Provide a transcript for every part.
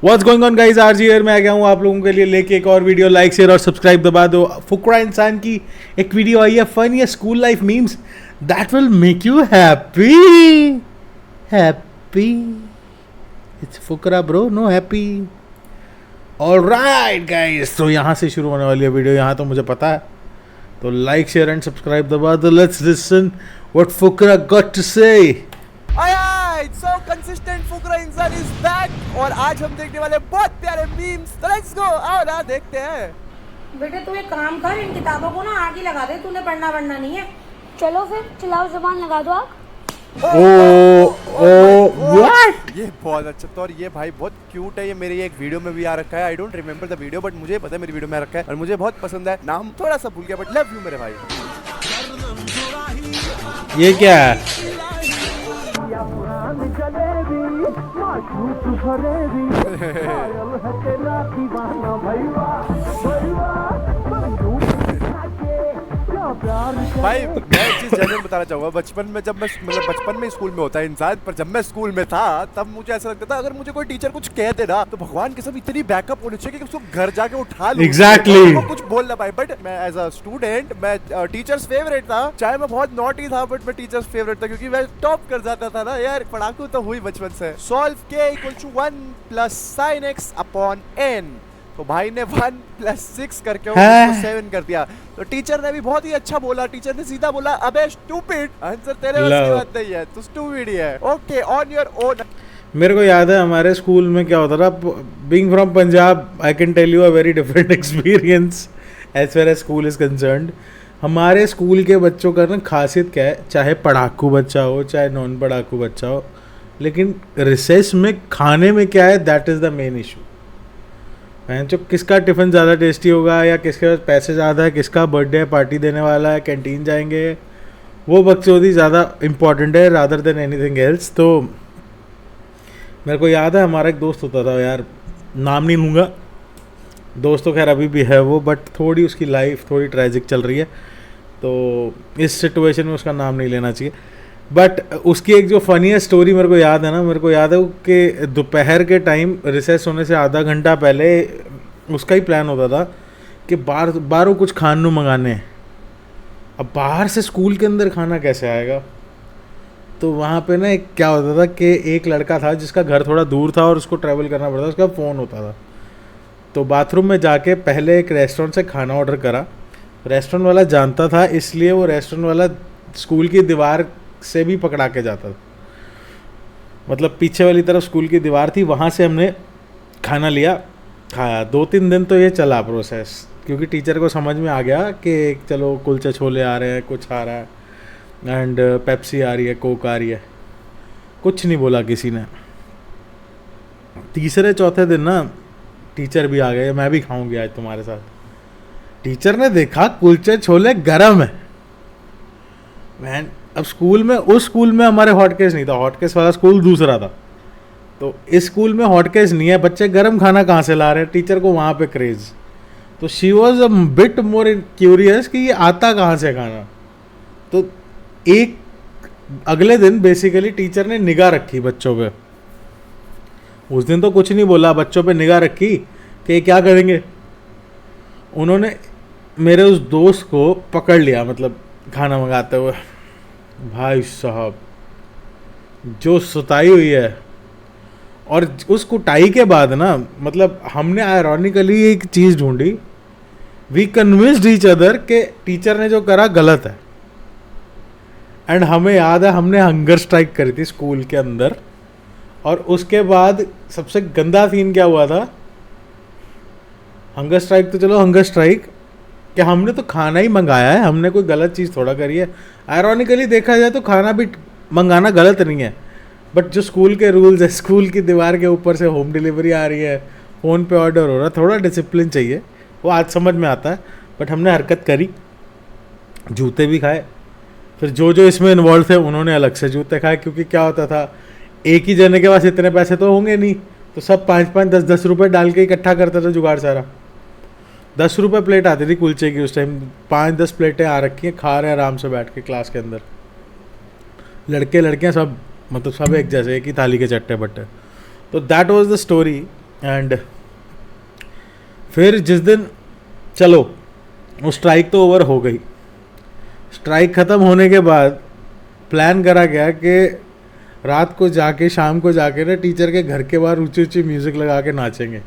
What's going on guys, RG here. मैं आ गया हूँ आप लोगों के लिए लेके एक और वीडियो। लाइक शेयर और सब्सक्राइब दबा दो। फुकरा इंसान की एक वीडियो आई है, funny school life memes that will make you happy. Happy it's Fukra bro, no happy. Alright guys, तो यहाँ से शुरू होने वाली है वीडियो। यहाँ तो मुझे पता है, तो लाइक शेयर एंड सब्सक्राइब दबा दो। Let's listen what Fukra got to say. So consistent Fukra Insaan is back और आज हम देखने वाले बहुत प्यारे मीम्स। तो लेट्स गो, आओ ना देखते हैं। बेटे तू एक काम कर, इन किताबों को ना आग ही लगा दे, तूने पढ़ना नहीं है। चलो फिर चलाओ, जबान लगा दो आप। व्हाट? ये बहुत अच्छा। तो और ये भाई बहुत क्यूट है। ये मेरी एक वीडियो में भी आ रखा है। I don't remember the video, but मुझे पता है मेरी वीडियो में आ रखा है और मुझे बहुत पसंद है। नाम थोड़ा सा भूल गया, बट लव यू मेरे भाई। ये क्या है? भाई मैं एक चीज जनरल बताना चाहूंगा। बचपन में जब मैं बचपन में स्कूल में होता है इंसान, पर जब मैं स्कूल में था तब मुझे ऐसा लगता था अगर मुझे कोई टीचर कुछ कह दे ना तो भगवान के सब इतनी बैकअप होनी चाहिए कि उसको घर जाके उठा लूं। Exactly. कुछ बोलना भाई। बट मैं एज अ स्टूडेंट मैं टीचर्स फेवरेट था। चाहे मैं बहुत नॉटी था बट मैं टीचर्स फेवरेट था क्योंकि मैं टॉप कर जाता था ना यार। पढ़ाकू तो हुई बचपन से। Solve k = 1 + sin x upon n। तो भाई ने 1 + 6 करके उसको 7 कर दिया। तो टीचर ने भी बहुत ही अच्छा बोला। टीचर ने सीधा बोला, अबे स्टूपिड, आंसर तेरे बस की बात नहीं है, तू स्टूपिड ही है। Okay, on your own. मेरे को याद है हमारे स्कूल में क्या होता था। Being from Punjab, I can tell you a very different experience as far as school is concerned. हमारे स्कूल के बच्चों का ना खासियत क्या है, चाहे पढ़ाकू बच्चा हो चाहे नॉन पढ़ाकू बच्चा हो, लेकिन रिसेस में खाने में क्या है, that is the main issue. जो किसका टिफ़िन ज़्यादा टेस्टी होगा या किसके पास पैसे ज़्यादा है, किसका बर्थडे पार्टी देने वाला है, कैंटीन जाएंगे, वो बकचोदी ज़्यादा इम्पॉर्टेंट है रादर देन एनीथिंग एल्स। तो मेरे को याद है हमारा एक दोस्त होता था यार, नाम नहीं लूँगा, दोस्त तो खैर अभी भी है वो, बट थोड़ी उसकी लाइफ थोड़ी ट्रेजिक चल रही है, तो इस सिचुएशन में उसका नाम नहीं लेना चाहिए। बट उसकी एक जो फनी स्टोरी मेरे को याद है ना, मेरे को याद है कि दोपहर के टाइम रिसेस होने से आधा घंटा पहले उसका ही प्लान होता था कि बाहरों कुछ खाने मंगाने हैं। अब बाहर से स्कूल के अंदर खाना कैसे आएगा? तो वहाँ पे ना एक क्या होता था कि एक लड़का था जिसका घर थोड़ा दूर था और उसको ट्रैवल करना पड़ता था, उसका फ़ोन होता था। तो बाथरूम में जाके पहले एक रेस्टोरेंट से खाना ऑर्डर करा। रेस्टोरेंट वाला जानता था, इसलिए वो रेस्टोरेंट वाला स्कूल की दीवार से भी पकड़ा के जाता था। मतलब पीछे वाली तरफ स्कूल की दीवार थी, वहाँ से हमने खाना लिया, खाया। 2-3 दिन तो ये चला प्रोसेस, क्योंकि टीचर को समझ में आ गया कि चलो कुलचे छोले आ रहे हैं, कुछ आ रहा है एंड पेप्सी आ रही है, कोक आ रही है। कुछ नहीं बोला किसी ने। तीसरे चौथे दिन ना टीचर भी आ गए, मैं भी खाऊंगी आज तुम्हारे साथ। टीचर ने देखा कुलचे छोले गरम है। मैन, अब स्कूल में, उस स्कूल में हमारे हॉटकेस नहीं था, हॉटकेस वाला स्कूल दूसरा था। तो इस स्कूल में हॉटकेस नहीं है, बच्चे गर्म खाना कहाँ से ला रहे हैं, टीचर को वहाँ पे क्रेज। तो she was a bit more curious कि ये आता कहाँ से खाना। तो एक अगले दिन बेसिकली टीचर ने निगाह रखी बच्चों पे। उस दिन तो कुछ नहीं बोला, बच्चों पे निगाह रखी कि ये क्या करेंगे। उन्होंने मेरे उस दोस्त को पकड़ लिया, मतलब खाना मंगाते हुए। भाई साहब जो सुताई हुई है, और उस कुटाई के बाद ना, मतलब हमने आयरॉनिकली एक चीज़ ढूंढी। वी कन्विंस्ड ईच अदर के टीचर ने जो करा गलत है। एंड हमें याद है हमने हंगर स्ट्राइक करी थी स्कूल के अंदर। और उसके बाद सबसे गंदा सीन क्या हुआ था, हंगर स्ट्राइक तो चलो हंगर स्ट्राइक, कि हमने तो खाना ही मंगाया है, हमने कोई गलत चीज़ थोड़ा करी है। आयरॉनिकली देखा जाए तो खाना भी मंगाना गलत नहीं है, बट जो स्कूल के रूल्स है, स्कूल की दीवार के ऊपर से होम डिलीवरी आ रही है, फ़ोन पे ऑर्डर हो रहा है, थोड़ा डिसिप्लिन चाहिए। वो आज समझ में आता है, बट हमने हरकत करी, जूते भी खाए। फिर जो जो इसमें इन्वॉल्व थे उन्होंने अलग से जूते खाए, क्योंकि क्या होता था, एक ही जने के पास इतने पैसे तो होंगे नहीं, तो सब 5-5, 10-10 रुपये डाल के इकट्ठा करते थे जुगाड़ सारा। 10 रुपये प्लेट आती थी कुलचे की उस टाइम। 5-10 प्लेटें आ रखी हैं, खा रहे हैं आराम से बैठ के क्लास के अंदर। लड़के लड़कियां सब, मतलब सब एक जैसे, एक ही थाली के चट्टे बट्टे। तो that was the story and फिर जिस दिन चलो वो स्ट्राइक तो ओवर हो गई, स्ट्राइक ख़त्म होने के बाद प्लान करा गया कि रात को जाके शाम को जाके ना टीचर के घर के बाहर ऊंची ऊंची म्यूज़िक लगा के नाचेंगे।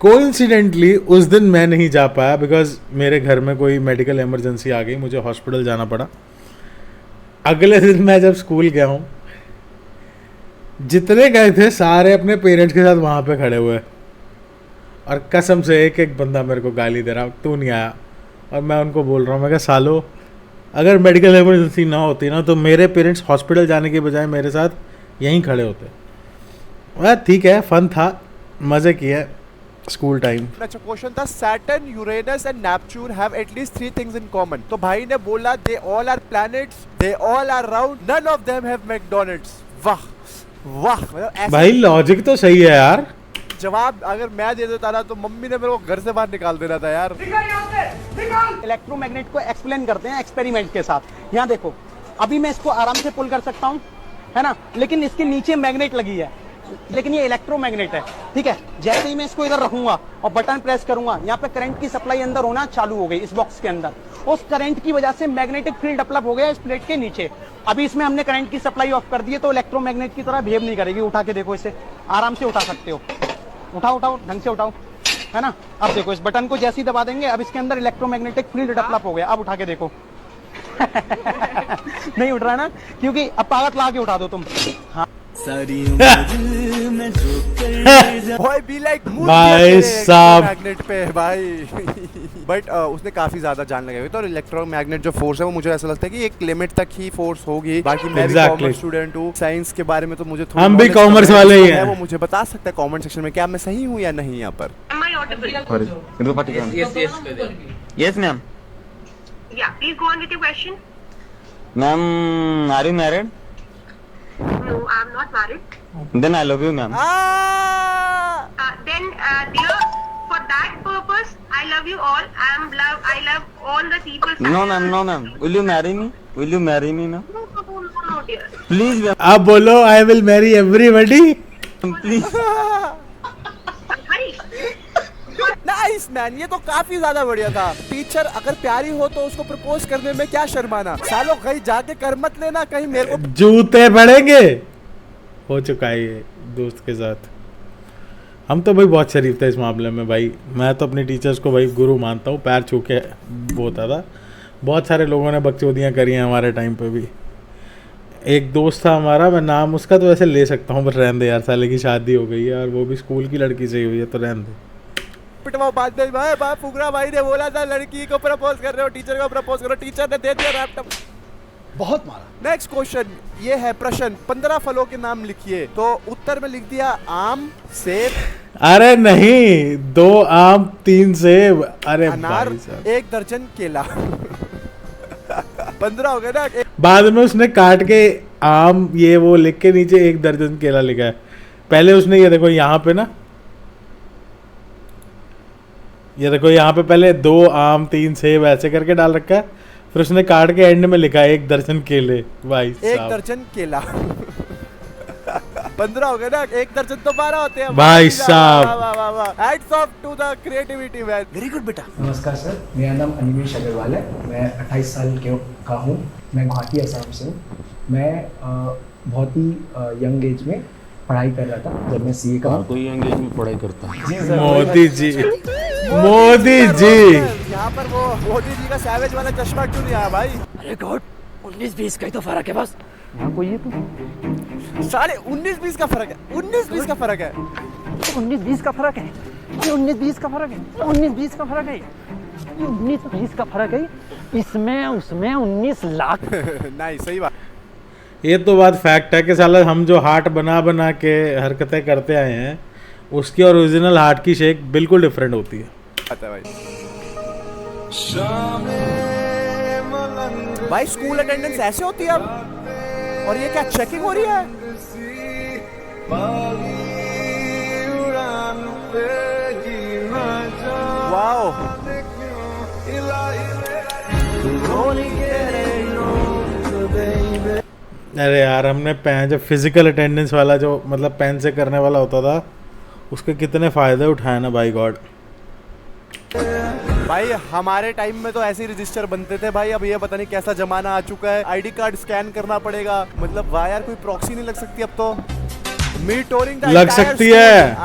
कोइंसिडेंटली उस दिन मैं नहीं जा पाया बिकॉज मेरे घर में कोई मेडिकल इमरजेंसी आ गई, मुझे हॉस्पिटल जाना पड़ा। अगले दिन मैं जब स्कूल गया हूँ, जितने गए थे सारे अपने पेरेंट्स के साथ वहाँ पे खड़े हुए, और कसम से एक एक बंदा मेरे को गाली दे रहा, तू नहीं आया। और मैं उनको बोल रहा हूँ, मैं कहा सालो अगर मेडिकल इमरजेंसी ना होती ना तो मेरे पेरेंट्स हॉस्पिटल जाने के बजाय मेरे साथ यहीं खड़े होते। वह ठीक है, फन था, मज़े किए स्कूल टाइम। अच्छा क्वेश्चन था, Saturn, Uranus and Neptune have at least 3 things in common. तो भाई ने बोला they all are planets, they all are round, none of them have McDonald's. वाह वाह, मतलब ऐसे भाई लॉजिक तो सही है यार। जवाब अगर मैं दे देता ना तो मम्मी ने मेरे को घर से बाहर निकाल देना था यार। इलेक्ट्रोमैग्नेट को एक्सप्लेन करते हैं एक्सपेरिमेंट के साथ। यहाँ देखो, अभी मैं इसको आराम से पुल कर सकता हूँ, है ना, लेकिन इसके नीचे मैग्नेट लगी है, लेकिन ये इलेक्ट्रोमैग्नेट है, ठीक है। जैसे ही मैं इसको इधर रखूंगा और बटन प्रेस करूंगा, यहाँ पे करंट की सप्लाई अंदर होना चालू हो गई इस बॉक्स के अंदर। उस करंट की वजह से मैग्नेटिक फील्ड डेवलप हो गया इस प्लेट के नीचे। अभी इसमें हमने करंट की सप्लाई ऑफ कर दी है तो इलेक्ट्रोमैग्नेट की तरह बिहेव नहीं करेगी। उठा के देखो, इसे आराम से उठा सकते हो, उठाओ उठाओ, ढंग से उठाओ, है ना। अब देखो, इस बटन को जैसे ही दबा देंगे, अब इसके अंदर इलेक्ट्रोमैग्नेटिक फील्ड डेवलप हो गया। अब उठा के देखो नहीं उठ रहा ना, क्योंकि अब ताकत ला के उठा दो तुम। हाँ Boy be like भाई साहब मैग्नेट पे भाई। बट उसने काफी ज्यादा जान लगाई हुई। तो इलेक्ट्रोमैग्नेट जो फोर्स है वो मुझे ऐसा लगता है कि एक लिमिट तक ही फोर्स होगी। बाकी मैं भी कॉमर्स स्टूडेंट हूँ, साइंस के बारे में तो मुझे थोड़ा हम भी कॉमर्स वाले ही हैं। वो मुझे बता सकता है कमेंट सेक्शन में क्या मैं सही हूँ या नहीं यहाँ पर। Yes, ma'am. Yeah, please go on with your question. Ma'am, are you married? No, I'm not married. Then I love you, ma'am. Then, dear, for that purpose, I love you all. I love all the people. No, ma'am, no, ma'am. Will you marry me? Will you marry me, ma'am? No, dear. Please, ma'am. आप बोलो I will marry everybody. Please. Hurry. Nice man, ये तो काफी ज्यादा बढ़िया था। Teacher अगर प्यारी हो तो उसको प्रपोज करने में क्या शर्माना। सालों कहीं जाके कर मत लेना, कहीं मेरे को जूते पड़ेंगे। हो चुका है ये दोस्त के साथ। हम तो भाई बहुत शरीफ थे इस मामले में भाई। मैं तो अपने टीचर्स को भाई गुरु मानता हूँ, पैर छू के बोलता था। बहुत सारे लोगों ने बकचोदियाँ करी हैं हमारे टाइम पे भी। एक दोस्त था हमारा, मैं नाम उसका तो वैसे ले सकता हूँ, बट रहने दे यार, साले की शादी हो गई है और वो भी स्कूल की लड़की से ही हुई है, तो रहने दे। पिटवा बात नहीं भाई। भाई फुकरा भाई ने बोला था लड़की को प्रपोज कर रहे हो, टीचर को प्रपोज करो, टीचर ने दे दिया लैपटॉप, बहुत मारा। नेक्स्ट क्वेश्चन ये है, प्रश्न 15 फलों के नाम लिखिए। तो उत्तर में लिख दिया आम, सेब, अरे नहीं, 2 आम 3 सेब, अरे अनार, भाई साहब। 1 दर्जन केला। 15 हो गए ना। बाद में उसने काट के आम ये वो लिख के नीचे 1 दर्जन केला लिखा है। पहले उसने ये देखो यहाँ पे ना, ये देखो यहाँ पे पहले 2 आम 3 सेब ऐसे करके डाल रखा है, फिर उसने काट के एंड में लिखा है 1 दर्जन केले। भाई 1 दर्जन केला। 15 हो गए ना, 1 दर्जन तो 12 होते हैं भाई साहब। Hats off to the creativity man, very good बेटा। नमस्कार सर, मेरा नाम अनिमेश अग्रवाल है। मैं 28 साल का हूँ। मैं गुवाहाटी असम से हूँ। मैं बहुत ही यंग एज में पढ़ाई कर रहा था जब मैं सीए का। कोई यंग एज में पढ़ाई करता है। मोदी जी, मोदी जी। यहाँ पर वो मोदी जी का सैवेज वाला चश्मा क्यों नहीं आया भाई? अरे गॉड, 19-20 का ही तो फर्क है बस। यहाँ कोई है तो साले 19-20 का फर्क है, 19-20 का फर्क है, 19-20 का फर्क है, 19-20 का फर्क है, 19-20 का फर्क है, 19-20 का फर्क है। इसमें उसमें 19 लाख। नहीं सही बात। ये तो बात फैक्ट है कि साला हम जो हार्ट बना बना के हरकतें करते आए हैं, उसकी और ओरिजिनल हार्ट की शेक बिल्कुल डिफरेंट होती है। भाई स्कूल अटेंडेंस ऐसे होती है अब, और ये क्या चेकिंग हो रही है? वाओ, अरे यार हमने पेन जो फिजिकल अटेंडेंस वाला जो मतलब पेन से करने वाला होता था उसके कितने फ़ायदे उठाए ना भाई गॉड। भाई हमारे टाइम में तो ऐसे ही रजिस्टर बनते थे भाई, अब ये पता नहीं कैसा जमाना आ चुका है, आईडी कार्ड स्कैन करना पड़ेगा। मतलब वाह यार कोई प्रॉक्सी नहीं लग सकती अब तो। मीटोरिंग लग सकती है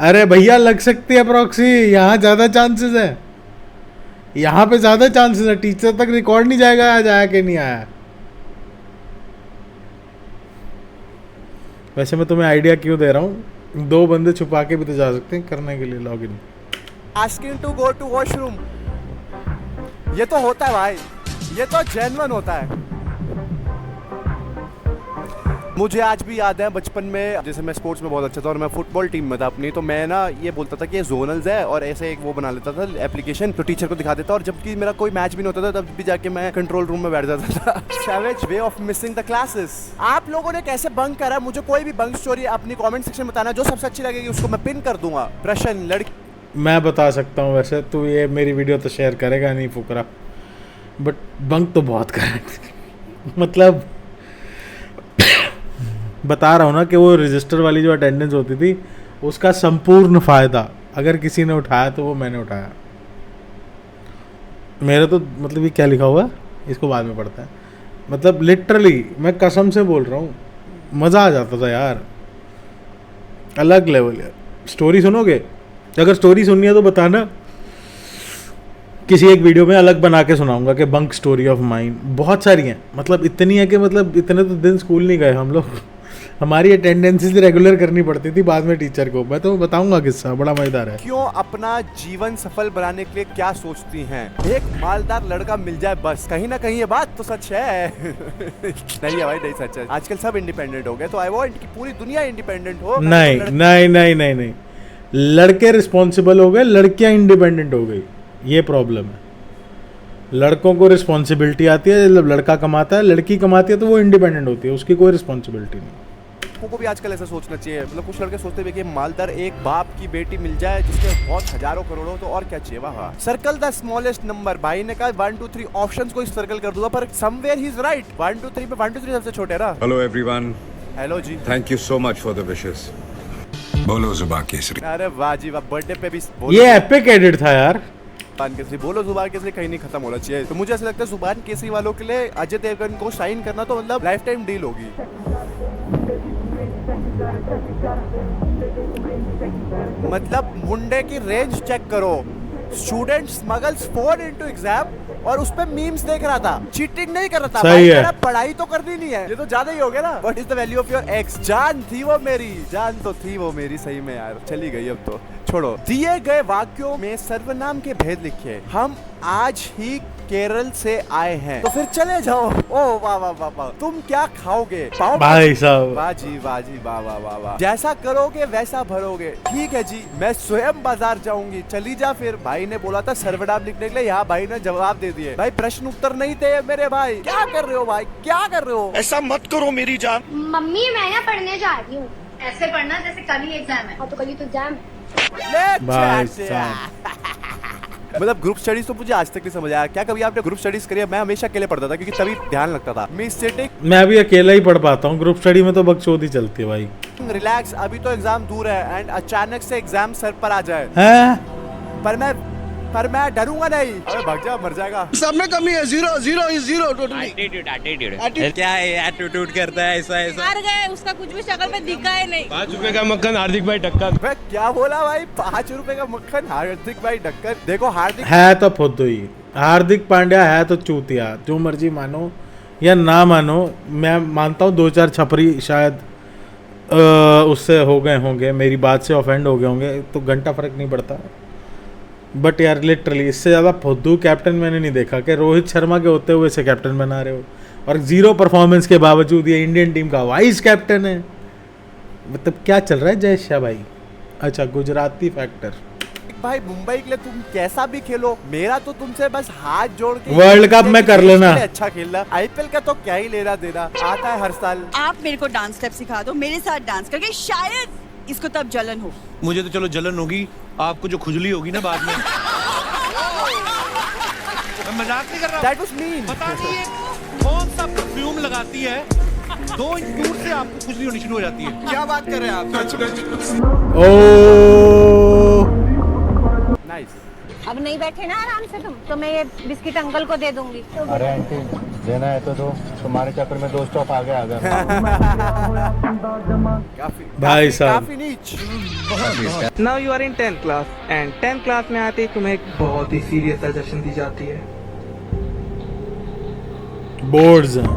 अरे भैया लग सकती है प्रॉक्सी, यहाँ ज़्यादा चांसेस है, यहाँ पे ज़्यादा चांसेस है। टीचर तक रिकॉर्ड नहीं जाएगा आज आया कि नहीं आया। वैसे मैं तुम्हें आइडिया क्यों दे रहा हूँ, 2 बंदे छुपा के भी तो जा सकते हैं करने के लिए login. Asking to go to washroom, ये तो होता है भाई, ये तो जेन्युइन होता है। मुझे आज भी याद है बचपन में, जैसे मैं स्पोर्ट्स में बहुत अच्छा था और मैं फुटबॉल टीम में था अपनी, तो मैं ना ये बोलता था कि ये जोनल्स है और ऐसे एक वो बना लेता था एप्लीकेशन, तो टीचर को दिखा देता, और जबकि मेरा कोई मैच भी नहीं होता था तब भी जाके मैं कंट्रोल रूम में बैठ जाता था। Savage way of missing the classes. आप लोगों ने कैसे बंक करा, मुझे कोई भी बंक स्टोरी अपनी कमेंट सेक्शन में बताना, जो सबसे अच्छी लगेगी उसको मैं पिन कर दूंगा। प्रश्न लड़की मैं बता सकता हूँ, वैसे तू ये मेरी वीडियो तो शेयर करेगा नहीं फुकरा, बट बंक तो बहुत करा मतलब बता रहा हूँ ना कि वो रजिस्टर वाली जो अटेंडेंस होती थी उसका संपूर्ण फ़ायदा अगर किसी ने उठाया तो वो मैंने उठाया। मेरे तो मतलब ये क्या लिखा हुआ है इसको बाद में पढ़ता है, मतलब लिटरली मैं कसम से बोल रहा हूँ मज़ा आ जाता था यार, अलग लेवल है। स्टोरी सुनोगे, अगर स्टोरी सुननी है तो बताना, किसी एक वीडियो में अलग बना के सुनाऊंगा कि बंक स्टोरी ऑफ माइन। बहुत सारी हैं, मतलब इतनी है कि मतलब इतने तो दिन स्कूल नहीं गए हम लोग, हमारी अटेंडेंसेस रेगुलर करनी पड़ती थी बाद में टीचर को। मैं तो बताऊंगा किस्सा, बड़ा मजेदार है। क्यों अपना जीवन सफल बनाने के लिए क्या सोचती हैं? एक मालदार लड़का मिल जाए बस। कहीं ना कहीं ये बात तो सच है। नहीं है भाई, नहीं सच है। आजकल सब इंडिपेंडेंट हो गए, तो आई वांट कि पूरी दुनिया इंडिपेंडेंट हो। नहीं नहीं नहीं नहीं नहीं, लड़के रिस्पॉन्सिबल हो गए, लड़कियां इंडिपेंडेंट हो गई, ये प्रॉब्लम है। लड़कों को रिस्पॉन्सिबिलिटी आती है जब लड़का कमाता है, लड़की कमाती है तो वो इंडिपेंडेंट होती है, उसकी कोई रिस्पॉन्सिबिलिटी नहीं। को भी आजकल ऐसा सोचना चाहिए। मतलब कुछ लड़के सोचते हैं कि मालदार एक बाप की बेटी मिल जाए जिसके बहुत हजारों करोड़ों, तो और क्या चाहिए। वहाँ सर्कल द स्मॉलेस्ट नंबर, भाई ने कहा 1 2 3 ऑप्शंस को सर्कल कर दूंगा, पर समवेयर ही इज राइट। 1 2 3 पे 1 2 3 सबसे छोटे है ना। Hello everyone. हेलो जी, thank you so much for the wishes. बोलो जुबान केसरी। अरे वाह जी वाह, बर्थडे पे भी ये एपिक एडिट था यार। जुबान केसरी बोलो, जुबान केसरी कहीं नहीं खत्म होना चाहिए। तो मुझे ऐसा लगता है जुबान केसरी वालों के लिए अजय देवगन को साइन करना तो मतलब लाइफ टाइम डील होगी। मतलब मुंडे की रेंज चेक करो। स्टूडेंट स्मगल्स फोन इनटू एग्जाम और उस पे मीम्स देख रहा था, चीटिंग नहीं कर रहा था। सही है। पढ़ाई तो करनी नहीं है, ये तो ज्यादा ही हो गया ना। What is the value of your x? जान थी वो मेरी, जान तो थी वो मेरी, सही में यार चली गई अब तो छोड़ो। दिए गए वाक्यों में सर्वनाम के भेद लिखिए। हम आज ही केरल से आए हैं, तो फिर चले जाओ। ओ वाह वाह वाह वाह, तुम क्या खाओगे? पाव भाई साहब, वाह जी वाह जी वाह वाह वाह वाह। जैसा करोगे वैसा भरोगे। ठीक है जी, मैं स्वयं बाजार जाऊंगी। चली जा फिर। भाई ने बोला था सर्वनाम लिखने के लिए, यहाँ भाई ने जवाब दे दिए। भाई प्रश्न उत्तर नहीं थे मेरे भाई। क्या कर रहे हो भाई, क्या कर रहे हो? ऐसा मत करो मेरी जान। मम्मी मैं ना पढ़ने जा रही हूँ। ऐसे पढ़ना जैसे कल ही एग्जाम है। हाँ तो कल ही तो एग्जाम है। भाई साहब। मतलब ग्रुप स्टडीज तो मुझे आज तक नहीं समझ आया। क्या कभी आपने ग्रुप स्टडीज करी है? मैं हमेशा अकेले पढ़ता था क्योंकि तभी ध्यान लगता था। मैं भी अकेला ही पढ़ पाता हूँ, ग्रुप स्टडी में तो बकचोदी चलती है भाई। रिलैक्स, अभी तो एग्जाम दूर है एंड अचानक से एग्जाम सर पर आ जाए। पर मैं डरूंगा नहीं। अबे भाग जा, मर जाएगा। सब में कमी है, zero zero is zero totally. क्या है एटीट्यूड करता है ऐसा ऐसा। हार गए, उसका कुछ भी शक्ल में दिखा है नहीं। 5 रुपए का मक्खन हार्दिक भाई ढक्कन। मैं क्या बोला भाई? 5 रुपए का मक्खन हार्दिक भाई ढक्कन। देखो हार्दिक है तो फुद्दू ही, हार्दिक पांड्या है तो चूतिया, जो मर्जी मानो या ना मानो। मैं मानता हूँ 2-4 छपरी शायद उससे हो गए होंगे, मेरी बात से ऑफेंड हो गए होंगे, तो घंटा फर्क नहीं पड़ता। बट यार लिटरली इससे ज़्यादा फुद्दू कैप्टन मैंने नहीं देखा कि रोहित शर्मा के होते हुए से कैप्टन बना रहे हो और जीरो परफॉर्मेंस के बावजूद ये इंडियन टीम का वाइस कैप्टन है। मतलब क्या चल रहा है जय शाह भाई? अच्छा, गुजराती फैक्टर। भाई मुंबई के लिए तुम कैसा भी खेलो, मेरा तो तुमसे बस हाथ जोड़ के वर्ल्ड कप में कर लेना। अच्छा खेलना, आईपीएल का तो क्या ही लेना देना, आता है हर साल। आप मेरे को डांस स्टेप सिखा दो, मेरे साथ डांस करके शायद इसको तब जलन हो। मुझे तो चलो जलन होगी, आपको जो खुजली होगी ना बाद में। मैं मजाक नहीं कर रहा। That was mean. पता नहीं ये कौन सा परफ्यूम लगाती है, 2 इंच दूर से आपको खुजली होनी शुरू हो जाती है। क्या बात कर रहे हैं आप? ओ नाइस। अब नहीं बैठे ना आराम से तुम, तो मैं ये बिस्किट अंकल को दे दूंगी। अरे आंटी देना है तो दो, तुम्हारे चक्कर में 2 स्टॉप आगे आ गया। भाई साहब। काफी नीच। Now you are in 10th class and 10th class में आते ही तुम्हें एक बहुत ही सीरियस सजेशन दी जाती है। बोर्ड्स हैं।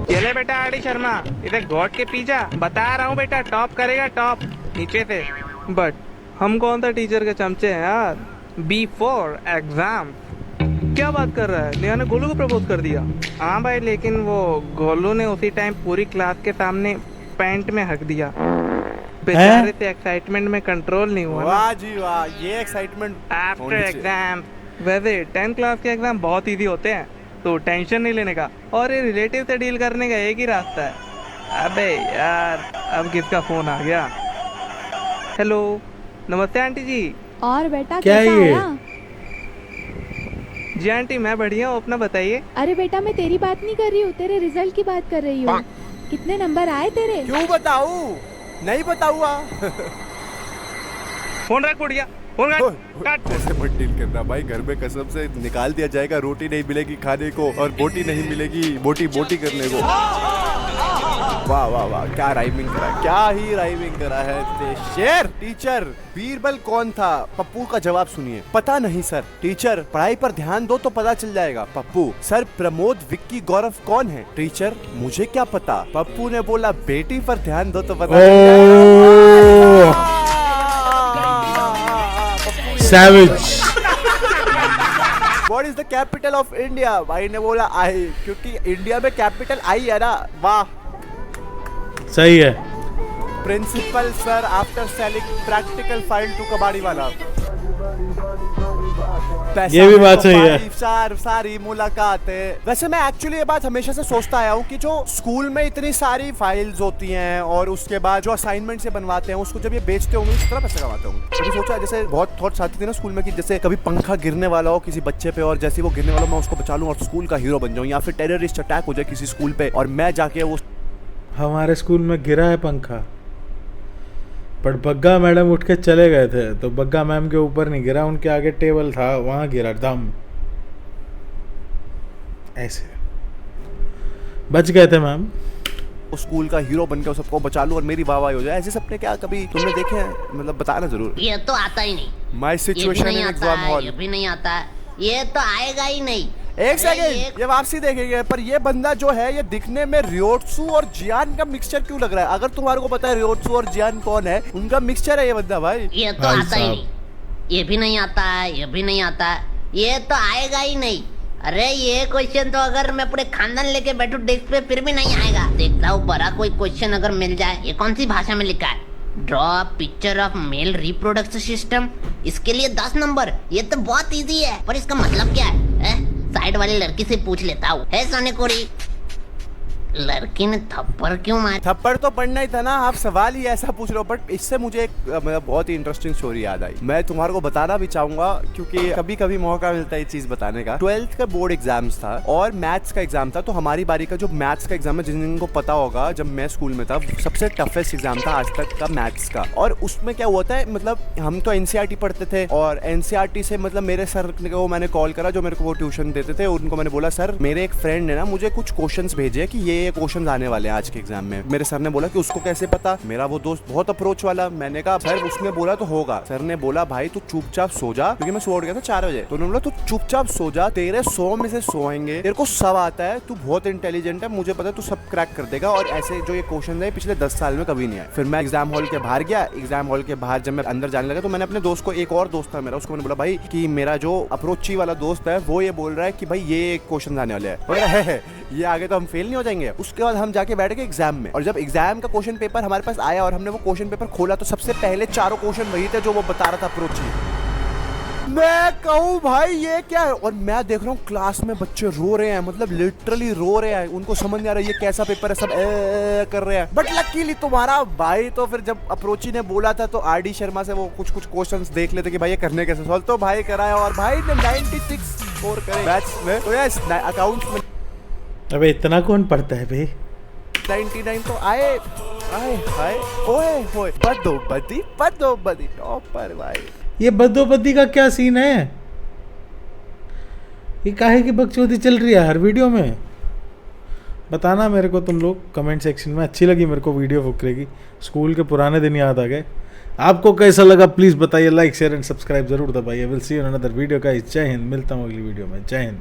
चले बेटा आर डी शर्मा, इधर गॉड के पीछा, बता रहा हूँ बेटा टॉप करेगा टॉप नीचे से। बट हम कौन सा टीचर के चमचे हैं यार। बिफोर एग्जाम क्या बात कर रहा है, नेहा ने गोलू को प्रपोज कर दिया। हाँ भाई, लेकिन वो गोलू ने उसी टाइम पूरी क्लास के सामने पैंट में हक दिया। बेचारे से एक्साइटमेंट में कंट्रोल नहीं हुआ। वाह जी वाह, ये एक्साइटमेंट आफ्टर एग्जाम। वैसे 10th क्लास के एग्जाम बहुत इजी होते हैं, तो टेंशन नहीं लेने का, और ये रिलेटिव से डील करने का एक ही रास्ता है। अबे यार, अब किसका फोन आ गया। हेलो, नमस्ते आंटी जी। और बेटा क्या कैसा ये? आया? जी आंटी मैं बढ़िया हूँ, अपना बताइए। अरे बेटा मैं तेरी बात नहीं कर रही हूँ, तेरे रिजल्ट की बात कर रही हूँ। कितने नंबर आए तेरे? क्यों बताऊं, नहीं बताऊंगा। फोन रख बुढ़िया, फोन काट। ऐसे मत डील करना भाई, घर में कसम से निकाल दिया जाएगा, रोटी नहीं मिलेगी खाने को और बोटी नहीं मिलेगी बोटी बोटी करने को। वाह वाह वाह, क्या राइमिंग करा, क्या ही राइमिंग करा है ते शेर। टीचर बीरबल कौन था? पप्पू का जवाब सुनिए। पता नहीं सर। टीचर पढ़ाई पर ध्यान दो तो पता चल जाएगा। पप्पू सर प्रमोद विक्की गौरव कौन है? टीचर मुझे क्या पता। पप्पू ने बोला बेटी पर ध्यान दो तो पता चल जाएगा। Savage. What is the capital of India? भाई ने बोला आई, क्योंकि इंडिया में कैपिटल आई है ना। वाह, सही है। Principal sir after selling practical file to कबाड़ी वाला। ये भी बात सही है। सारी मुलाकातें। वैसे मैं एक्चुअली ये बात हमेशा से सोचता आया हूँ कि जो स्कूल में इतनी सारी फाइल्स होती हैं और उसके बाद जो असाइनमेंट से बनवाते हैं, उसको जब ये बेचते होंगे कितना पैसा कमाते होंगे। कभी सोचा जैसे बहुत थॉट्स आती थी ना स्कूल में कि जैसे कभी पंखा गिरने वाला हो किसी बच्चे पे और जैसे वो गिरने वाला मैं उसको बचा लूं और स्कूल का हीरो बन जाऊं, या फिर टेररिस्ट अटैक हो जाए किसी स्कूल पे और मैं जाके वो। हमारे स्कूल में गिरा है पंखा, पर बग्गा मैडम उठ के चले गए थे, तो बग्गा मैम के ऊपर नहीं गिरा, उनके आगे टेबल था वहां गिरा दम। ऐसे बच गए थे मैम। स्कूल का हीरो बनकर सबको बचा लूं और मेरी वाहवाही हो जाए। ऐसे सपने क्या कभी तुमने देखे हैं? मतलब बताना जरूर। ये तो आता ही नहीं। My situation in exam hall. ये भी नहीं आता, ये तो आएगा ही नहीं। एक सेकंड, ये वापसी देखेंगे, पर ये बंदा जो है ये दिखने में रियोत्सु और जियान का मिक्सचर क्यों लग रहा है? अगर तुम्हारे को पता है रियोत्सु और जियान कौन है, उनका मिक्सचर है ये बंदा भाई। ये तो आता ही नहीं, ये भी नहीं आता है, ये भी नहीं आता है, ये तो आएगा ही नहीं। अरे ये क्वेश्चन तो अगर मैं पूरे खानदान लेके बैठूं डेस्क पे फिर भी नहीं आएगा। देखता हूँ बड़ा कोई क्वेश्चन अगर मिल जाए। ये कौन सी भाषा में लिखा है? Draw picture of male reproduction system, इसके लिए 10 नंबर। ये तो बहुत इजी है, पर इसका मतलब क्या है? साइड वाली लड़की से पूछ लेता हूँ। है सोने कोरी, लड़की ने थप्पड़ क्यों मारा? थप्पड़ तो पड़ना ही था ना, आप सवाल ही ऐसा पूछ रहे हो। बट इससे मुझे एक मतलब बहुत ही इंटरेस्टिंग स्टोरी याद आई, मैं तुम्हारे को बताना भी चाहूंगा क्योंकि कभी कभी मौका मिलता है ये चीज बताने का। 12th का बोर्ड एग्जाम्स था और मैथ्स का एग्जाम था, तो हमारी बारी का जो मैथ्स का एग्जाम है, जिनको पता होगा जब मैं स्कूल में था सबसे टफेस्ट एग्जाम था आज तक का मैथ्स का। और उसमें क्या हुआ था, मतलब हम तो एनसीईआरटी पढ़ते थे और एनसीईआरटी से मतलब मेरे सर को मैंने कॉल करा जो मेरे को वो ट्यूशन देते थे, उनको मैंने बोला सर मेरे एक फ्रेंड ने ना मुझे कुछ क्वेश्चंस भेजे कि ये क्वेश्चंस आने वाले हैं आज के एग्जाम में। मेरे सर ने बोला कि उसको कैसे पता? मेरा वो दोस्त बहुत अप्रोच वाला। मैंने कहा सर उसने बोला तो होगा। सर ने बोला भाई तू चुपचाप सो जा, क्योंकि मैं सो गया था 4 बजे। तो उन्होंने बोला तू चुपचाप सो जा, तेरे 100 में से 100 आएंगे, तेरे को सब आता है, तू बहुत इंटेलिजेंट है, मुझे पता है तू सब क्रैक कर देगा। और ऐसे जो ये क्वेश्चन है पिछले 10 साल में कभी नहीं आए। फिर मैं एग्जाम हॉल के बाहर गया। एग्जाम हॉल के बाहर जब मैं अंदर जाने लगा तो मैंने अपने दोस्त को, एक और दोस्त था मेरा, उसको मैंने बोला भाई कि मेरा जो अप्रोची वाला दोस्त है वो ये बोल रहा है कि भाई ये क्वेश्चन आने वाले है, ये आगे तो हम फेल नहीं हो जाएंगे। उसके बाद हम जाके बैठ गए एग्जाम में, और जब एग्जाम का क्वेश्चन पेपर हमारे पास आया और हमने वो क्वेश्चन पेपर खोला तो सबसे पहले 4 क्वेश्चन वही थे जो वो बता रहा था अप्रोची। मैं कहूँ भाई ये क्या है, और मैं देख रहा हूँ क्लास में बच्चे रो रहे हैं, मतलब लिटरली रो रहे हैं, उनको समझ नहीं आ रहा है ये कैसा पेपर है, सब कर रहे हैं। बट लकीली तुम्हारा भाई तो फिर जब अप्रोची ने बोला था तो आर डी शर्मा से वो कुछ क्वेश्चंस देख लेते कि भाई ये करने कैसे सॉल्व, तो भाई कराया और भाई ने 96 स्कोर करे मैथ्स में। तो यस अकाउंट्स में। अबे इतना कौन पढ़ता है भाई? 99 तो आए आए हाय ओए होए बदोबदी टॉपर भाई। ये बदोबदी का क्या सीन है? ये काहे की बकचोदी चल रही है हर वीडियो में? बताना मेरे को तुम लोग कमेंट सेक्शन में। अच्छी लगी मेरे को वीडियो फुकरे की, स्कूल के पुराने दिन याद आ गए। आपको कैसा लगा प्लीज़ बताइए, लाइक शेयर एंड सब्सक्राइब जरूर दबाइए। Will see you in another video guys. जय हिंद, मिलता हूँ अगली वीडियो में। जय हिंद।